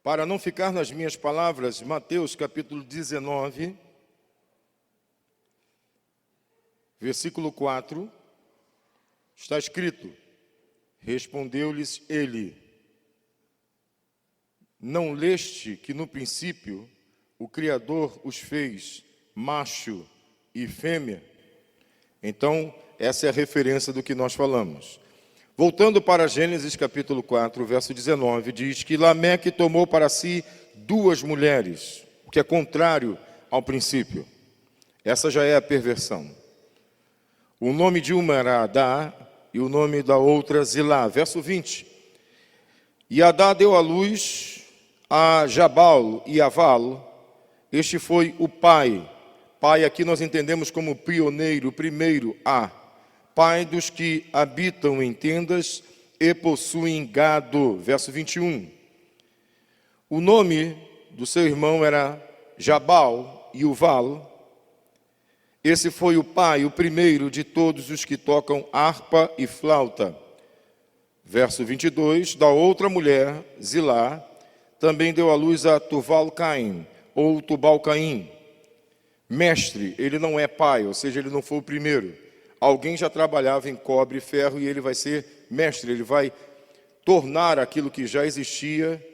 Para não ficar nas minhas palavras, Mateus capítulo 19, versículo 4, está escrito: respondeu-lhes ele: não leste que no princípio o Criador os fez macho e fêmea? Então, essa é a referência do que nós falamos. Voltando para Gênesis capítulo 4, verso 19, diz que Lameque tomou para si 2 mulheres, o que é contrário ao princípio. Essa já é a perversão. O nome de uma era Adá e o nome da outra Zilá. Verso 20. E Adá deu à luz a Jabal e Aval. Este foi o pai. Pai aqui nós entendemos como pioneiro, primeiro A. Pai dos que habitam em tendas e possuem gado. Verso 21. O nome do seu irmão era Jabal e Uval. Esse foi o pai, o primeiro de todos os que tocam harpa e flauta. Verso 22. Da outra mulher, Zilá, também deu à luz a Tuval-Caim, ou Tubal-Caim. Mestre, ele não é pai, ou seja, ele não foi o primeiro. Alguém já trabalhava em cobre e ferro e ele vai ser mestre, ele vai tornar aquilo que já existia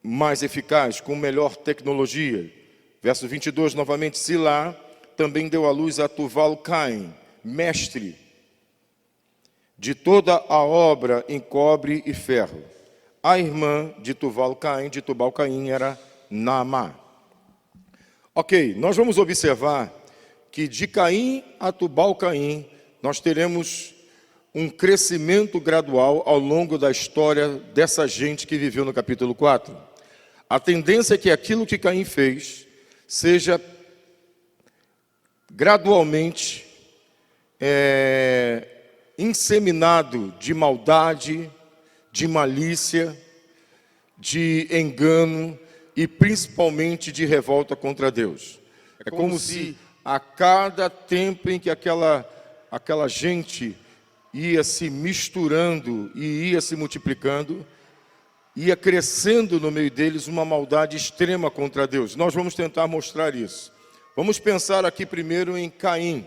mais eficaz, com melhor tecnologia. Verso 22, novamente, Zilá também deu à luz a Tuval-Caim, mestre de toda a obra em cobre e ferro. A irmã de Tubal-Caim, era Naamá. Ok, nós vamos observar que de Caim a Tubal-Caim, nós teremos um crescimento gradual ao longo da história dessa gente que viveu no capítulo 4. A tendência é que aquilo que Caim fez seja gradualmente inseminado de maldade, de malícia, de engano e principalmente de revolta contra Deus. É como se a cada tempo em que aquela gente ia se misturando e ia se multiplicando, ia crescendo no meio deles uma maldade extrema contra Deus. Nós vamos tentar mostrar isso. Vamos pensar aqui primeiro em Caim.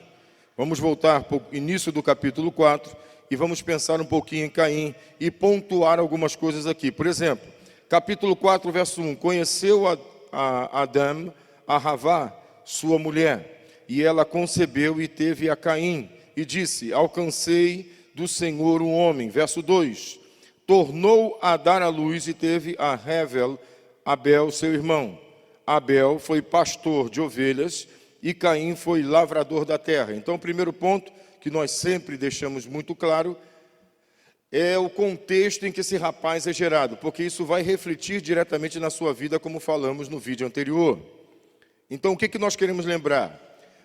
Vamos voltar para o início do capítulo 4 e vamos pensar um pouquinho em Caim e pontuar algumas coisas aqui. Por exemplo, capítulo 4, verso 1. Conheceu a Adão, a Havá, sua mulher, e ela concebeu e teve a Caim, e disse: alcancei do Senhor um homem. Verso 2. Tornou a dar à luz e teve a Hevel, Abel, seu irmão. Abel foi pastor de ovelhas e Caim foi lavrador da terra. Então, o primeiro ponto que nós sempre deixamos muito claro é o contexto em que esse rapaz é gerado, porque isso vai refletir diretamente na sua vida, como falamos no vídeo anterior. Então, o que nós queremos lembrar?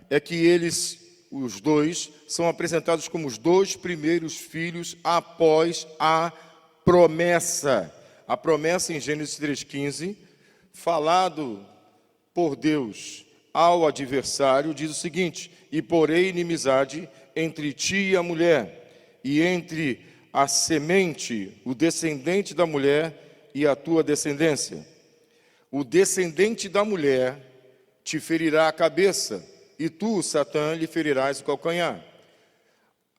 É que eles, os dois, são apresentados como os 2 primeiros filhos após a promessa. A promessa em Gênesis 3,15, falado por Deus ao adversário, diz o seguinte: e porei inimizade entre ti e a mulher, e entre a semente, o descendente da mulher e a tua descendência. O descendente da mulher te ferirá a cabeça, e tu, Satã, lhe ferirás o calcanhar.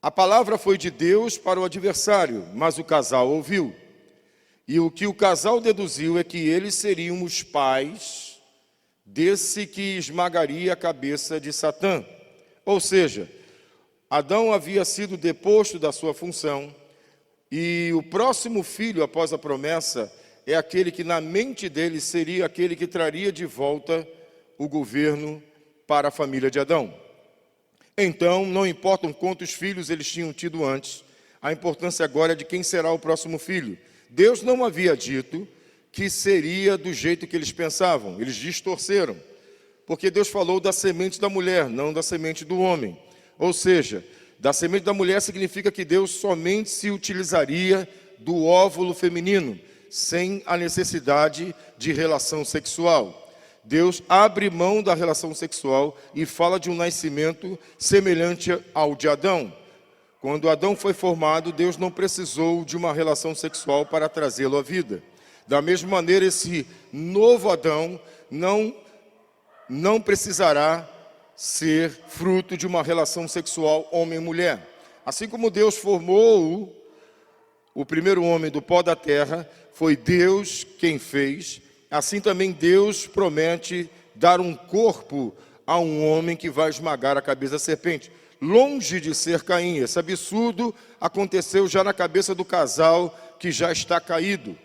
A palavra foi de Deus para o adversário, mas o casal ouviu. E o que o casal deduziu é que eles seriam os pais desse que esmagaria a cabeça de Satã. Ou seja, Adão havia sido deposto da sua função, e o próximo filho após a promessa é aquele que na mente dele seria aquele que traria de volta o governo para a família de Adão. Então, não importam quantos filhos eles tinham tido antes, a importância agora é de quem será o próximo filho. Deus não havia dito que seria do jeito que eles pensavam, eles distorceram, porque Deus falou da semente da mulher, não da semente do homem. Ou seja, da semente da mulher significa que Deus somente se utilizaria do óvulo feminino, sem a necessidade de relação sexual. Deus abre mão da relação sexual e fala de um nascimento semelhante ao de Adão. Quando Adão foi formado, Deus não precisou de uma relação sexual para trazê-lo à vida. Da mesma maneira, esse novo Adão não precisará ser fruto de uma relação sexual homem-mulher. Assim como Deus formou o primeiro homem do pó da terra, foi Deus quem fez, assim também Deus promete dar um corpo a um homem que vai esmagar a cabeça da serpente. Longe de ser Caim, esse absurdo aconteceu já na cabeça do casal que já está caído.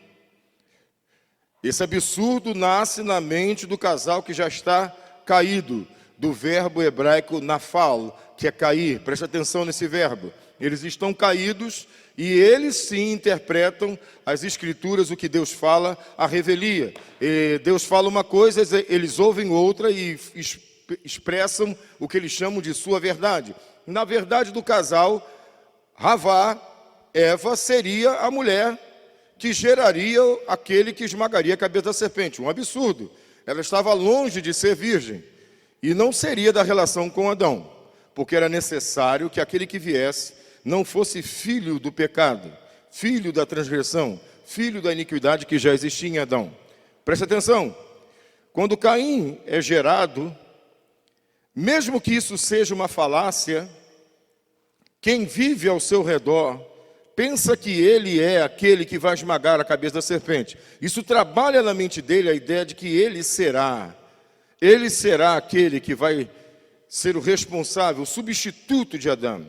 Esse absurdo nasce na mente do casal que já está caído, do verbo hebraico nafal, que é cair. Preste atenção nesse verbo. Eles estão caídos e eles sim interpretam as escrituras, o que Deus fala, a revelia. Deus fala uma coisa, eles ouvem outra e expressam o que eles chamam de sua verdade. Na verdade do casal, Havá, Eva, seria a mulher que geraria aquele que esmagaria a cabeça da serpente. Um absurdo. Ela estava longe de ser virgem e não seria da relação com Adão, porque era necessário que aquele que viesse não fosse filho do pecado, filho da transgressão, filho da iniquidade que já existia em Adão. Preste atenção. Quando Caim é gerado, mesmo que isso seja uma falácia, quem vive ao seu redor pensa que ele é aquele que vai esmagar a cabeça da serpente. Isso trabalha na mente dele a ideia de que ele será aquele que vai ser o responsável, o substituto de Adão.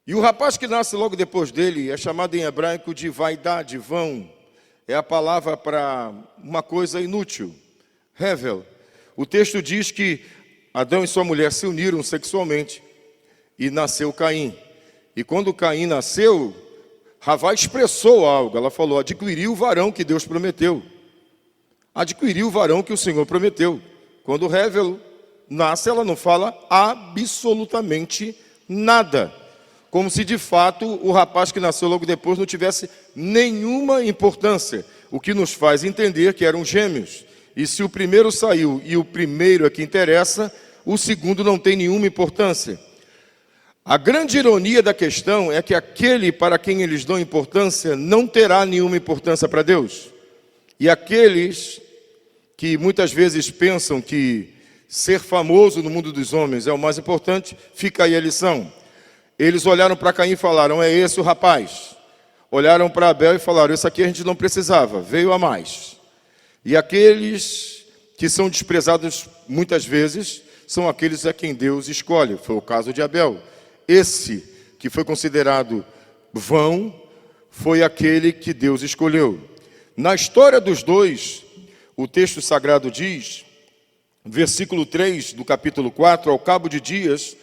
E o rapaz que nasce logo depois dele é chamado em hebraico de vaidade, vão. É a palavra para uma coisa inútil, hevel. O texto diz que Adão e sua mulher se uniram sexualmente e nasceu Caim. E quando Caim nasceu, Havá expressou algo. Ela falou, adquiriu o varão que Deus prometeu. Adquiriu o varão que o Senhor prometeu. Quando Hevel nasce, ela não fala absolutamente nada. Como se de fato o rapaz que nasceu logo depois não tivesse nenhuma importância. O que nos faz entender que eram gêmeos. E se o primeiro saiu e o primeiro é que interessa, o segundo não tem nenhuma importância. A grande ironia da questão é que aquele para quem eles dão importância não terá nenhuma importância para Deus. E aqueles que muitas vezes pensam que ser famoso no mundo dos homens é o mais importante, fica aí a lição. Eles olharam para Caim e falaram, é esse o rapaz. Olharam para Abel e falaram, esse aqui a gente não precisava, veio a mais. E aqueles que são desprezados muitas vezes, são aqueles a quem Deus escolhe. Foi o caso de Abel. Esse que foi considerado vão, foi aquele que Deus escolheu. Na história dos dois, o texto sagrado diz, versículo 3 do capítulo 4, ao cabo de dias,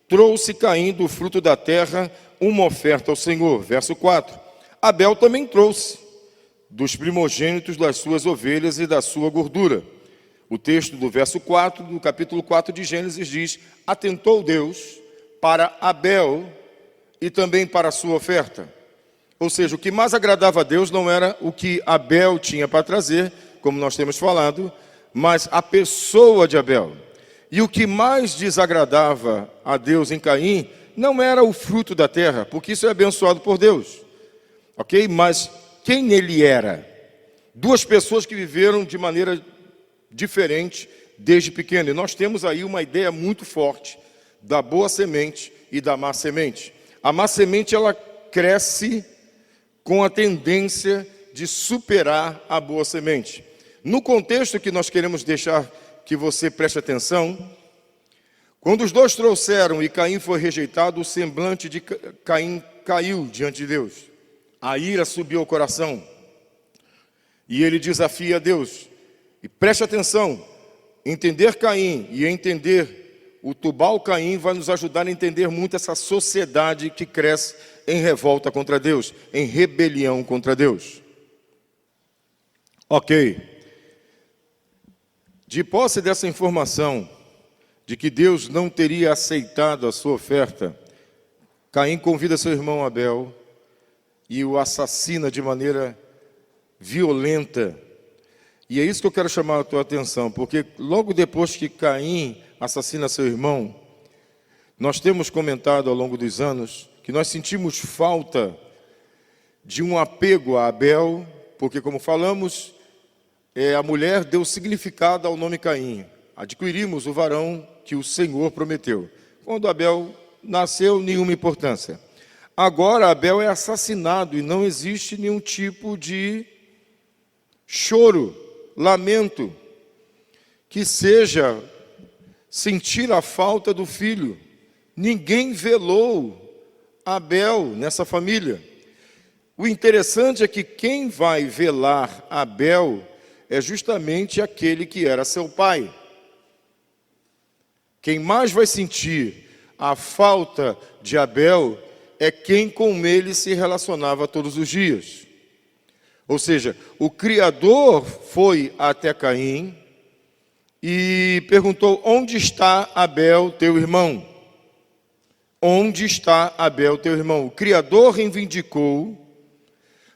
trouxe Caim do fruto da terra uma oferta ao Senhor. Verso 4. Abel também trouxe dos primogênitos das suas ovelhas e da sua gordura. O texto do verso 4 do capítulo 4 de Gênesis diz, atentou Deus para Abel e também para a sua oferta. Ou seja, o que mais agradava a Deus não era o que Abel tinha para trazer, como nós temos falado, mas a pessoa de Abel. E o que mais desagradava a Deus em Caim não era o fruto da terra, porque isso é abençoado por Deus. Ok? Mas quem ele era? Duas pessoas que viveram de maneira diferente desde pequeno. E nós temos aí uma ideia muito forte da boa semente e da má semente. A má semente, ela cresce com a tendência de superar a boa semente. No contexto que nós queremos deixar que você preste atenção, quando os dois trouxeram e Caim foi rejeitado, o semblante de Caim caiu diante de Deus. A ira subiu ao coração. E ele desafia a Deus. E preste atenção, entender Caim e entender o Tubal Caim vai nos ajudar a entender muito essa sociedade que cresce em revolta contra Deus, em rebelião contra Deus. Ok. De posse dessa informação, de que Deus não teria aceitado a sua oferta, Caim convida seu irmão Abel e o assassina de maneira violenta. E é isso que eu quero chamar a tua atenção, porque logo depois que Caim assassina seu irmão, nós temos comentado ao longo dos anos que nós sentimos falta de um apego a Abel porque, como falamos, a mulher deu significado ao nome Caim. Adquirimos o varão que o Senhor prometeu. Quando Abel nasceu, nenhuma importância. Agora Abel é assassinado e não existe nenhum tipo de choro, lamento, que seja sentir a falta do filho. Ninguém velou Abel nessa família. O interessante é que quem vai velar Abel é justamente aquele que era seu pai. Quem mais vai sentir a falta de Abel é quem com ele se relacionava todos os dias. Ou seja, o Criador foi até Caim e perguntou: onde está Abel, teu irmão? Onde está Abel, teu irmão? O Criador reivindicou,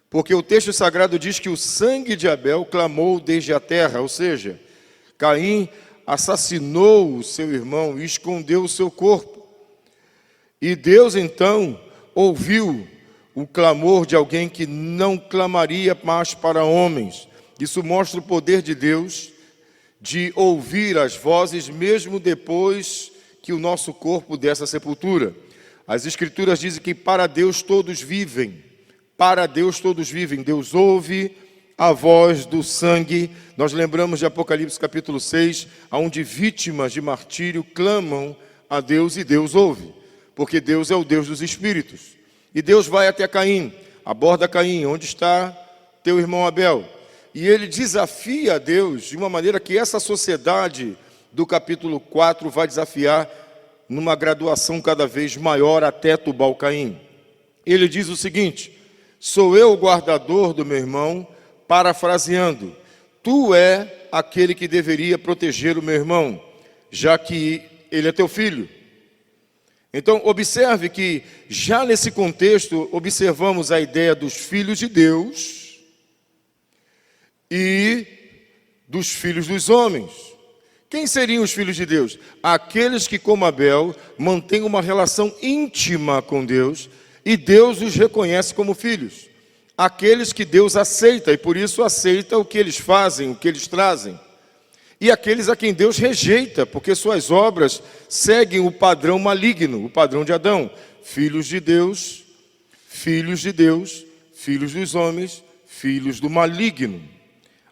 porque o texto sagrado diz que o sangue de Abel clamou desde a terra, ou seja, Caim assassinou o seu irmão e escondeu o seu corpo. E Deus então ouviu o clamor de alguém que não clamaria mais para homens. Isso mostra o poder de Deus de ouvir as vozes mesmo depois que o nosso corpo dessa sepultura. As Escrituras dizem que para Deus todos vivem. Para Deus todos vivem. Deus ouve a voz do sangue. Nós lembramos de Apocalipse capítulo 6, onde vítimas de martírio clamam a Deus e Deus ouve. Porque Deus é o Deus dos espíritos. E Deus vai até Caim, aborda Caim: onde está teu irmão Abel? E ele desafia a Deus de uma maneira que essa sociedade do capítulo 4 vai desafiar numa graduação cada vez maior até Tubal-Caim. Ele diz o seguinte: sou eu o guardador do meu irmão, parafraseando, tu é aquele que deveria proteger o meu irmão, já que ele é teu filho. Então, observe que, já nesse contexto, observamos a ideia dos filhos de Deus e dos filhos dos homens. Quem seriam os filhos de Deus? Aqueles que, como Abel, mantêm uma relação íntima com Deus e Deus os reconhece como filhos. Aqueles que Deus aceita e, por isso, aceita o que eles fazem, o que eles trazem. E aqueles a quem Deus rejeita, porque suas obras seguem o padrão maligno, o padrão de Adão. Filhos de Deus, filhos de Deus, filhos dos homens, filhos do maligno.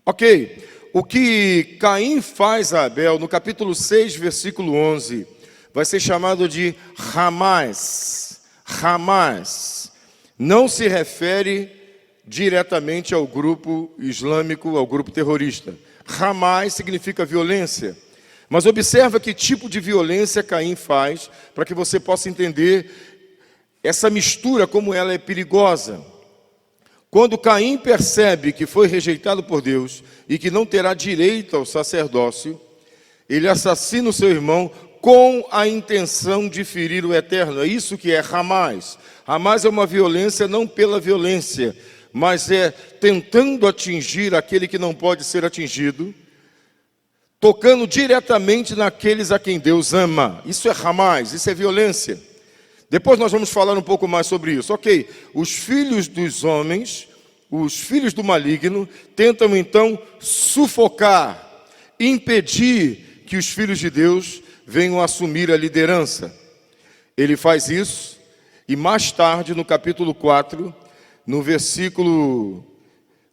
Ok, o que Caim faz a Abel, no capítulo 6, versículo 11, vai ser chamado de Ramás. Ramás não se refere diretamente ao grupo islâmico, ao grupo terrorista. Ramás significa violência. Mas observa que tipo de violência Caim faz, para que você possa entender essa mistura, como ela é perigosa. Quando Caim percebe que foi rejeitado por Deus e que não terá direito ao sacerdócio, ele assassina o seu irmão com a intenção de ferir o eterno. É isso que é Ramás. Ramás é uma violência não pela violência, mas é tentando atingir aquele que não pode ser atingido, tocando diretamente naqueles a quem Deus ama. Isso é Ramás, isso é violência. Depois nós vamos falar um pouco mais sobre isso. Ok, os filhos dos homens, os filhos do maligno, tentam então sufocar, impedir que os filhos de Deus venham assumir a liderança. Ele faz isso e mais tarde, no capítulo 4, no versículo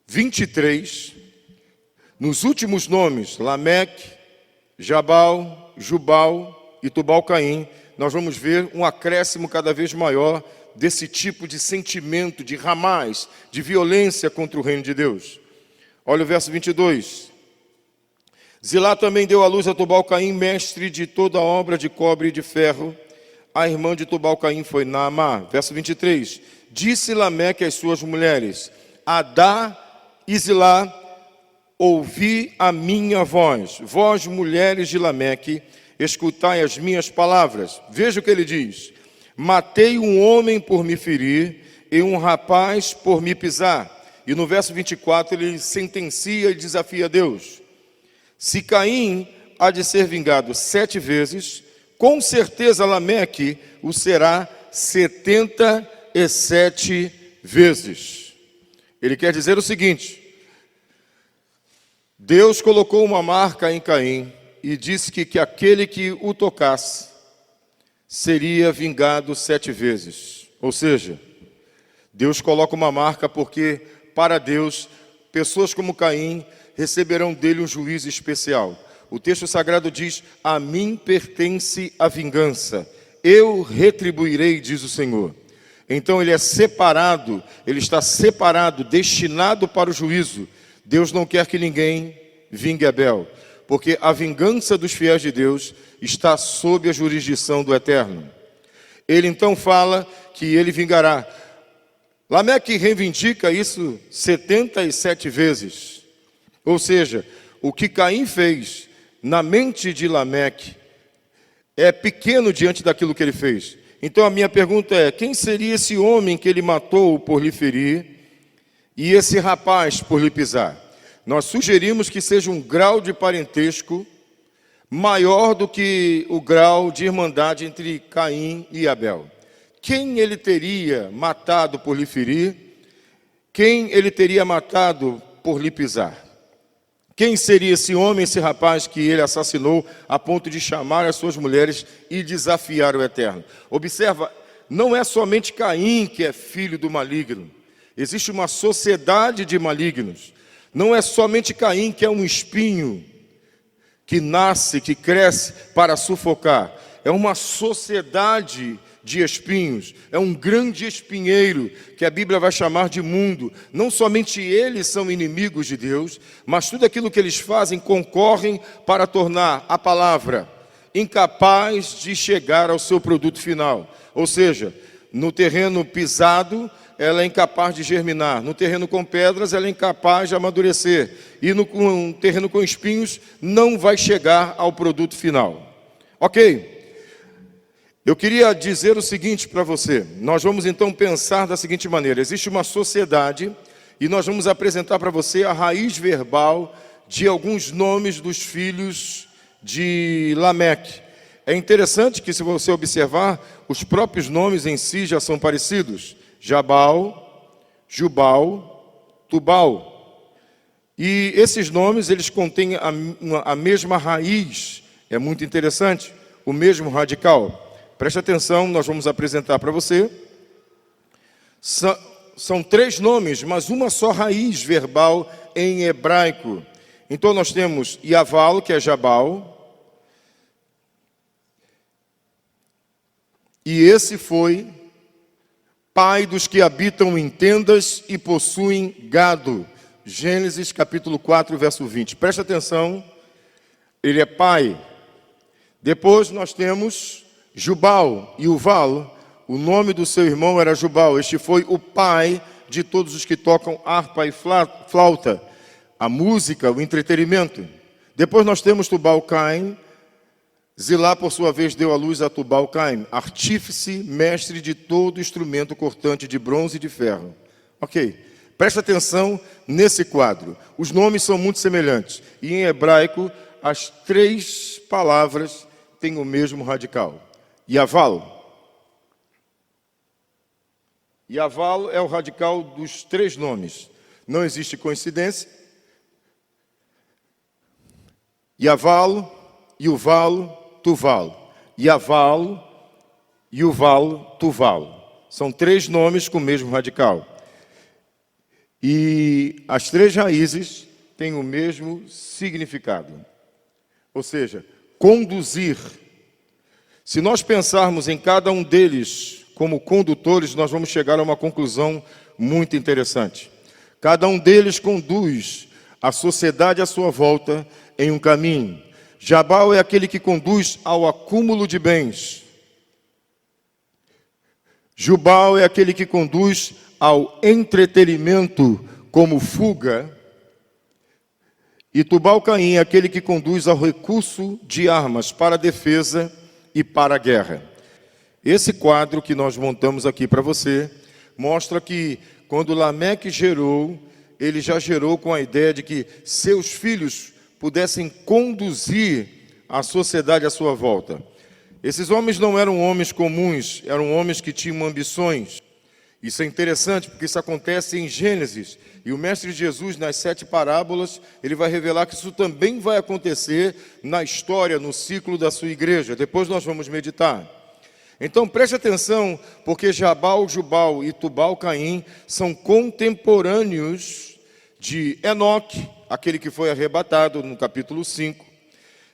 23, nos últimos nomes, Lameque, Jabal, Jubal e Tubal-Caim, nós vamos ver um acréscimo cada vez maior desse tipo de sentimento, de Ramás, de violência contra o reino de Deus. Olha o verso 22. Zilá também deu à luz a Tubal-Caim, mestre de toda a obra de cobre e de ferro. A irmã de Tubal-Caim foi Naamá. Verso 23. Disse Lameque às suas mulheres: Adá e Zilá, ouvi a minha voz. Vós, mulheres de Lameque, escutai as minhas palavras. Veja o que ele diz: matei um homem por me ferir e um rapaz por me pisar. E no verso 24 ele sentencia e desafia Deus. Se Caim há de ser vingado 7 vezes, com certeza Lameque o será 77 vezes. Ele quer dizer o seguinte: Deus colocou uma marca em Caim e disse que aquele que o tocasse seria vingado 7 vezes. Ou seja, Deus coloca uma marca porque, para Deus, pessoas como Caim receberão dele um juízo especial. O texto sagrado diz: a mim pertence a vingança, eu retribuirei, diz o Senhor. Então ele é separado, ele está separado, destinado para o juízo. Deus não quer que ninguém vingue Abel, porque a vingança dos fiéis de Deus está sob a jurisdição do Eterno. Ele então fala que ele vingará. Lameque reivindica isso 77 vezes. Ou seja, o que Caim fez na mente de Lameque é pequeno diante daquilo que ele fez. Então a minha pergunta é: quem seria esse homem que ele matou por lhe ferir e esse rapaz por lhe pisar? Nós sugerimos que seja um grau de parentesco maior do que o grau de irmandade entre Caim e Abel. Quem ele teria matado por lhe ferir? Quem ele teria matado por lhe pisar? Quem seria esse homem, esse rapaz que ele assassinou a ponto de chamar as suas mulheres e desafiar o Eterno? Observa, não é somente Caim que é filho do maligno. Existe uma sociedade de malignos. Não é somente Caim que é um espinho que nasce, que cresce para sufocar. É uma sociedade de espinhos, é um grande espinheiro que a Bíblia vai chamar de mundo. Não somente eles são inimigos de Deus, mas tudo aquilo que eles fazem concorrem para tornar a palavra incapaz de chegar ao seu produto final. Ou seja, no terreno pisado, ela é incapaz de germinar. No terreno com pedras, ela é incapaz de amadurecer. E no terreno com espinhos, não vai chegar ao produto final. Ok? Eu queria dizer o seguinte para você. Nós vamos então pensar da seguinte maneira: existe uma sociedade e nós vamos apresentar para você a raiz verbal de alguns nomes dos filhos de Lameque. É interessante que, se você observar, os próprios nomes em si já são parecidos: Jabal, Jubal, Tubal. E esses nomes, eles contêm a mesma raiz. É muito interessante, o mesmo radical. Preste atenção, nós vamos apresentar para você. São 3 nomes, mas uma só raiz verbal em hebraico. Então nós temos Yaval, que é Jabal. E esse foi pai dos que habitam em tendas e possuem gado. Gênesis capítulo 4, verso 20. Preste atenção, ele é pai. Depois nós temos Jubal e Uval. O nome do seu irmão era Jubal. Este foi o pai de todos os que tocam harpa e flauta, a música, o entretenimento. Depois nós temos Tubal-Caim. Zilá, por sua vez, deu à luz a Tubal-Caim, artífice, mestre de todo instrumento cortante de bronze e de ferro. Ok, presta atenção nesse quadro. Os nomes são muito semelhantes. E em hebraico, as 3 palavras têm o mesmo radical. Yaval. Yaval é o radical dos 3 nomes. Não existe coincidência. Yaval, Yuval, Tuval. Yaval, Yuval, Tuval. São 3 nomes com o mesmo radical. E as 3 raízes têm o mesmo significado. Ou seja, conduzir. Se nós pensarmos em cada um deles como condutores, nós vamos chegar a uma conclusão muito interessante. Cada um deles conduz a sociedade à sua volta em um caminho. Jabal é aquele que conduz ao acúmulo de bens. Jubal é aquele que conduz ao entretenimento como fuga. E Tubal-Caim é aquele que conduz ao recurso de armas para a defesa e para a guerra. Esse quadro que nós montamos aqui para você mostra que quando Lameque gerou, ele já gerou com a ideia de que seus filhos pudessem conduzir a sociedade à sua volta. Esses homens não eram homens comuns, eram homens que tinham ambições. Isso é interessante, porque isso acontece em Gênesis. E o Mestre Jesus, nas 7 parábolas, ele vai revelar que isso também vai acontecer na história, no ciclo da sua igreja. Depois nós vamos meditar. Então preste atenção, porque Jabal, Jubal e Tubal, Caim são contemporâneos de Enoque, aquele que foi arrebatado no capítulo 5.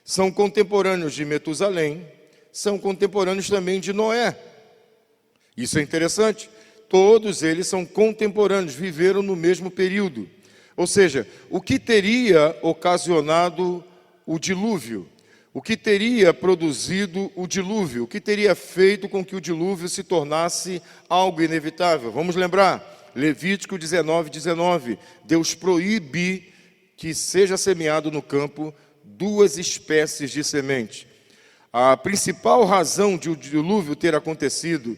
São contemporâneos de Metusalém, são contemporâneos também de Noé. Isso é interessante. Todos eles são contemporâneos, viveram no mesmo período. Ou seja, o que teria ocasionado o dilúvio? O que teria produzido o dilúvio? O que teria feito com que o dilúvio se tornasse algo inevitável? Vamos lembrar, Levítico 19:19. Deus proíbe que seja semeado no campo 2 espécies de semente. A principal razão de o dilúvio ter acontecido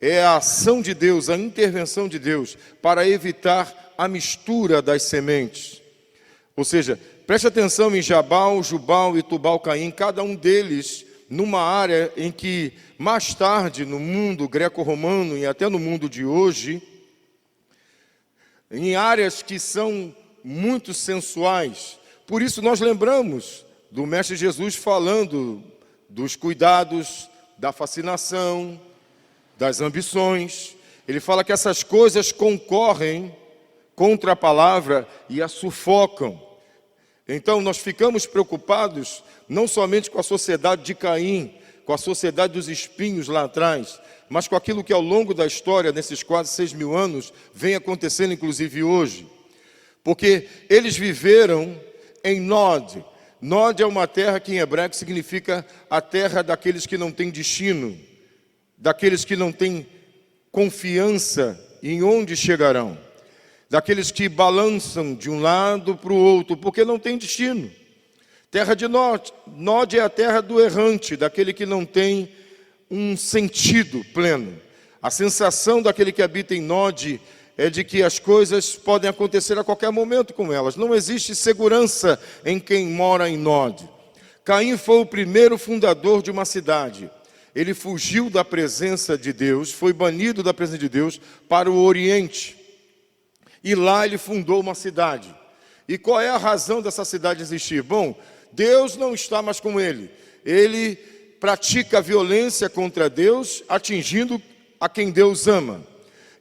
é a ação de Deus, a intervenção de Deus, para evitar a mistura das sementes. Ou seja, preste atenção em Jabal, Jubal e Tubal, Caim, cada um deles numa área em que mais tarde, no mundo greco-romano e até no mundo de hoje, em áreas que são muito sensuais. Por isso nós lembramos do Mestre Jesus falando dos cuidados, da fascinação, das ambições. Ele fala que essas coisas concorrem contra a palavra e a sufocam. Então nós ficamos preocupados não somente com a sociedade de Caim, com a sociedade dos espinhos lá atrás, mas com aquilo que ao longo da história, nesses quase 6.000 anos, vem acontecendo inclusive hoje. Porque eles viveram em Nod. Nod é uma terra que em hebraico significa a terra daqueles que não têm destino, daqueles que não têm confiança em onde chegarão, daqueles que balançam de um lado para o outro, porque não tem destino. Terra de Nod. Nod é a terra do errante, daquele que não tem um sentido pleno. A sensação daquele que habita em Nod é de que as coisas podem acontecer a qualquer momento com elas. Não existe segurança em quem mora em Nod. Caim foi o primeiro fundador de uma cidade. Ele fugiu da presença de Deus, foi banido da presença de Deus para o Oriente. E lá ele fundou uma cidade. E qual é a razão dessa cidade existir? Bom, Deus não está mais com ele. Ele pratica violência contra Deus, atingindo a quem Deus ama.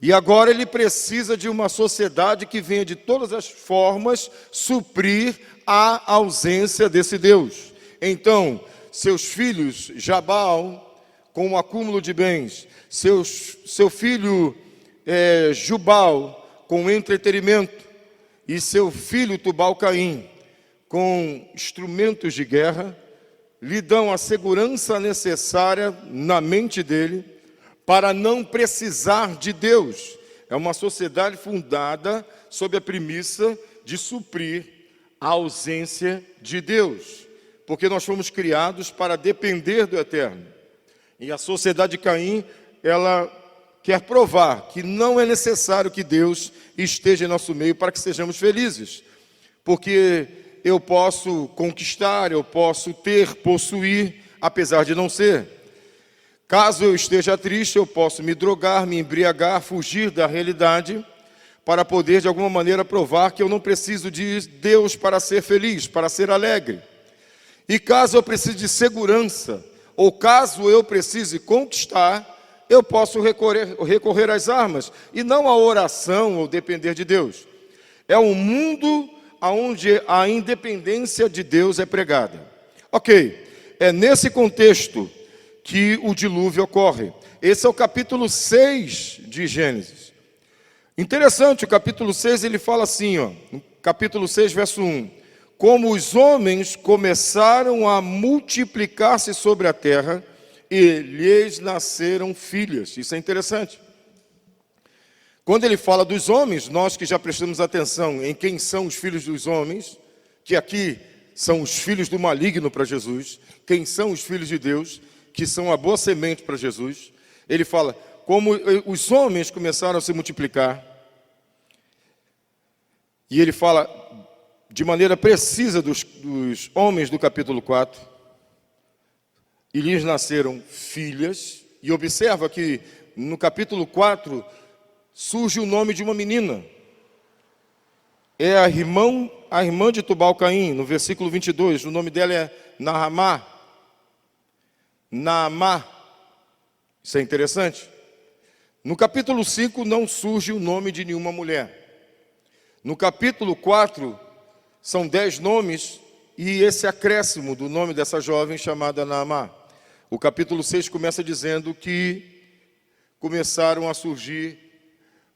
E agora ele precisa de uma sociedade que venha de todas as formas suprir a ausência desse Deus. Então, seus filhos, Jabal, com um acúmulo de bens, seu filho Jubal, com entretenimento, e seu filho Tubal, Caim, com instrumentos de guerra, lhe dão a segurança necessária na mente dele para não precisar de Deus. É uma sociedade fundada sob a premissa de suprir a ausência de Deus, porque nós fomos criados para depender do Eterno. E a sociedade de Caim, ela quer provar que não é necessário que Deus esteja em nosso meio para que sejamos felizes. Porque eu posso conquistar, eu posso ter, possuir, apesar de não ser. Caso eu esteja triste, eu posso me drogar, me embriagar, fugir da realidade, para poder de alguma maneira provar que eu não preciso de Deus para ser feliz, para ser alegre. E caso eu precise de segurança, ou caso eu precise conquistar, eu posso recorrer às armas, e não à oração ou depender de Deus. É um mundo onde a independência de Deus é pregada. Ok, é nesse contexto que o dilúvio ocorre. Esse é o capítulo 6 de Gênesis. Interessante, o capítulo 6 ele fala assim, no capítulo 6, verso 1. Como os homens começaram a multiplicar-se sobre a terra, e lhes nasceram filhas. Isso é interessante. Quando ele fala dos homens, nós que já prestamos atenção em quem são os filhos dos homens, que aqui são os filhos do maligno para Jesus, quem são os filhos de Deus, que são a boa semente para Jesus, ele fala, como os homens começaram a se multiplicar, e ele fala de maneira precisa dos homens do capítulo 4, e lhes nasceram filhas, e observa que no capítulo 4, surge o nome de uma menina. É a irmã de Tubal-Caim, no versículo 22. O nome dela é Naamá. Naamá. Isso é interessante. No capítulo 5 não surge o nome de nenhuma mulher. No capítulo 4 são 10 nomes e esse acréscimo do nome dessa jovem chamada Naamá. O capítulo 6 começa dizendo que começaram a surgir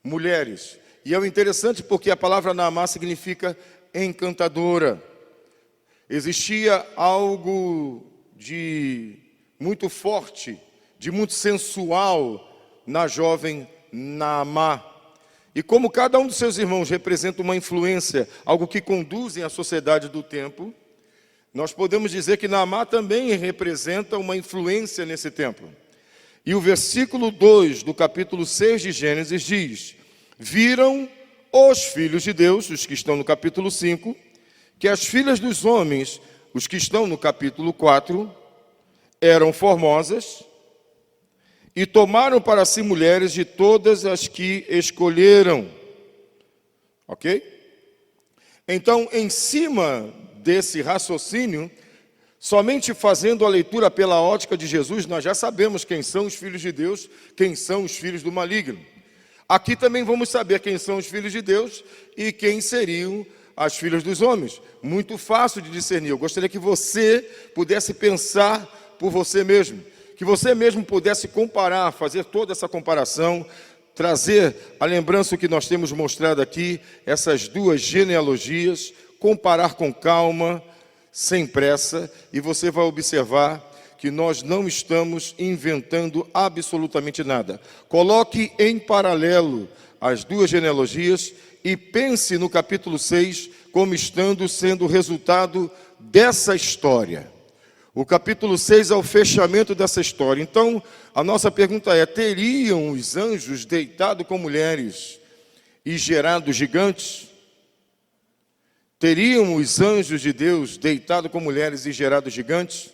mulheres. E é interessante porque a palavra Naamá significa encantadora. Existia algo de muito forte, de muito sensual na jovem Naamá. E como cada um dos seus irmãos representa uma influência, algo que conduzem à sociedade do tempo, nós podemos dizer que Naamá também representa uma influência nesse tempo. E o versículo 2 do capítulo 6 de Gênesis diz: viram os filhos de Deus, os que estão no capítulo 5, que as filhas dos homens, os que estão no capítulo 4, eram formosas, e tomaram para si mulheres de todas as que escolheram. Ok? Então, em cima desse raciocínio, somente fazendo a leitura pela ótica de Jesus, nós já sabemos quem são os filhos de Deus, quem são os filhos do maligno. Aqui também vamos saber quem são os filhos de Deus e quem seriam as filhas dos homens. Muito fácil de discernir. Eu gostaria que você pudesse pensar por você mesmo, que você mesmo pudesse comparar, fazer toda essa comparação, trazer a lembrança que nós temos mostrado aqui, essas duas genealogias, comparar com calma, sem pressa, e você vai observar que nós não estamos inventando absolutamente nada. Coloque em paralelo as duas genealogias e pense no capítulo 6 como sendo o resultado dessa história. O capítulo 6 é o fechamento dessa história. Então, a nossa pergunta é: teriam os anjos deitado com mulheres e gerado gigantes? Teriam os anjos de Deus deitado com mulheres e gerado gigantes?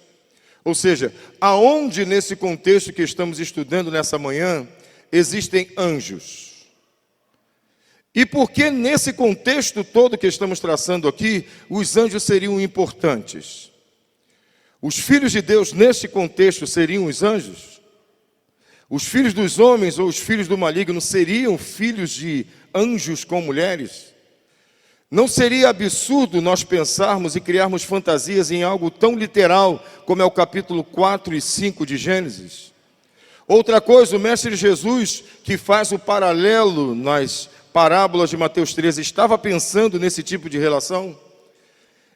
Ou seja, aonde nesse contexto que estamos estudando nessa manhã, existem anjos? E por que nesse contexto todo que estamos traçando aqui, os anjos seriam importantes? Os filhos de Deus nesse contexto seriam os anjos? Os filhos dos homens ou os filhos do maligno seriam filhos de anjos com mulheres? Não seria absurdo nós pensarmos e criarmos fantasias em algo tão literal como é o capítulo 4 e 5 de Gênesis? Outra coisa, o mestre Jesus, que faz o paralelo nas parábolas de Mateus 13, estava pensando nesse tipo de relação?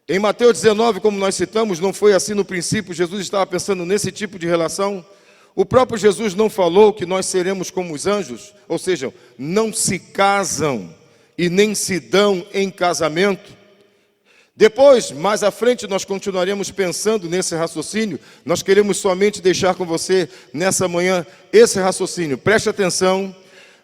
Em Mateus 19, como nós citamos, não foi assim no princípio, Jesus estava pensando nesse tipo de relação? O próprio Jesus não falou que nós seremos como os anjos? Ou seja, não se casam e nem se dão em casamento. Depois, mais à frente, nós continuaremos pensando nesse raciocínio. Nós queremos somente deixar com você, nessa manhã, esse raciocínio. Preste atenção,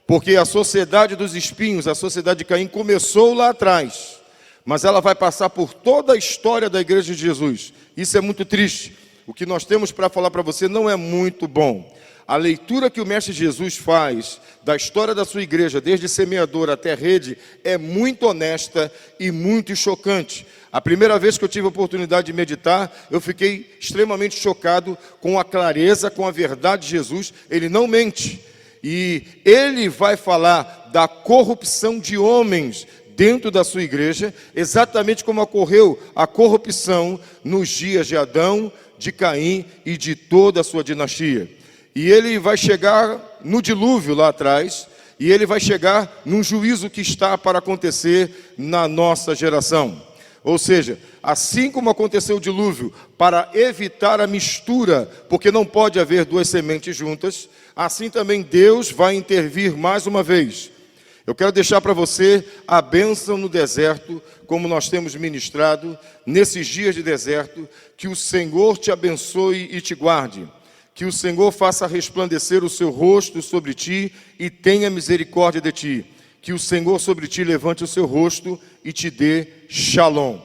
porque a sociedade dos espinhos, a sociedade de Caim, começou lá atrás, mas ela vai passar por toda a história da igreja de Jesus. Isso é muito triste. O que nós temos para falar para você não é muito bom. A leitura que o mestre Jesus faz da história da sua igreja, desde semeador até rede, é muito honesta e muito chocante. A primeira vez que eu tive a oportunidade de meditar, eu fiquei extremamente chocado com a clareza, com a verdade de Jesus. Ele não mente. E ele vai falar da corrupção de homens dentro da sua igreja, exatamente como ocorreu a corrupção nos dias de Adão, de Caim e de toda a sua dinastia. E ele vai chegar no dilúvio lá atrás, e ele vai chegar num juízo que está para acontecer na nossa geração. Ou seja, assim como aconteceu o dilúvio, para evitar a mistura, porque não pode haver duas sementes juntas, assim também Deus vai intervir mais uma vez. Eu quero deixar para você a bênção no deserto, como nós temos ministrado nesses dias de deserto. Que o Senhor te abençoe e te guarde. Que o Senhor faça resplandecer o seu rosto sobre ti e tenha misericórdia de ti. Que o Senhor sobre ti levante o seu rosto e te dê shalom.